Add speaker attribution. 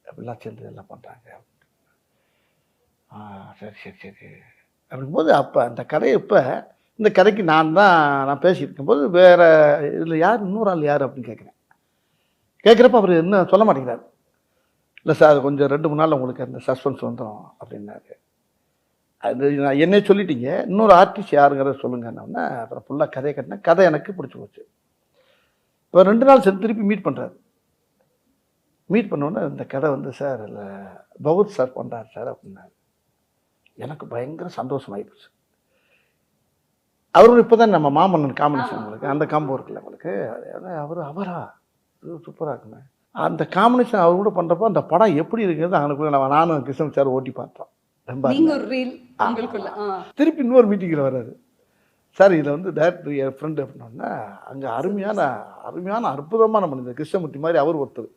Speaker 1: அப்படிலாம் சேர்ந்து எல்லாம் பண்ணுறாங்க. சரி சரி சரி அப்படிங்கும்போது அப்போ அந்த கதையை இப்போ இந்த கதைக்கு நான் பேசிட்டு இருக்கும்போது வேற இதில் யார் இன்னொரு ஆள் யார் அப்படின்னு கேட்குறப்ப அவர் என்ன சொல்ல மாட்டேங்கிறார். இல்லை சார் கொஞ்சம் 2-3 நாளில் உங்களுக்கு அந்த சஸ்பென்ஸ் வந்துடும் அப்படின்னாரு. அது நான் என்னையே சொல்லிட்டீங்க, இன்னொரு ஆர்டிஸ்ட் யாருங்கிறத சொல்லுங்கன்னொன்னே அப்புறம் ஃபுல்லாக கதையை கட்டினேன். கதை எனக்கு பிடிச்சி போச்சு. இப்போ 2 நாள் சென்று திருப்பி மீட் பண்ணுறாரு. மீட் பண்ணோன்னே இந்த கதை வந்து சார் இல்லை பகவத் சார் பண்ணுறாரு சார் அப்படின்னாரு. எனக்கு பயங்கர சந்தோஷமாகி போச்சு. அவரும் இப்போ தான் நம்ம மாமன்னன் காம்பினேஷன் உங்களுக்கு அந்த காம்போ இருக்குல்ல உங்களுக்கு, அவரா சூப்பராக இருக்குங்க. அந்த காம்பினேஷன் அவர் கூட பண்ணுறப்போ அந்த படம் எப்படி இருக்குறது அவனுக்குள்ள நானும் கிருஷ்ணன் சார் ஓட்டி பார்த்தோம். ரொம்ப திருப்பி இன்னொரு மீட்டிங்கில் வர்றாரு. சார் இதில் வந்து டேரக்டர் என் ஃப்ரெண்டு அப்படின்னோன்னா அங்கே அருமையான அற்புதமான மனிதர் கிருஷ்ணமூர்த்தி மாதிரி அவர் ஒருத்தர்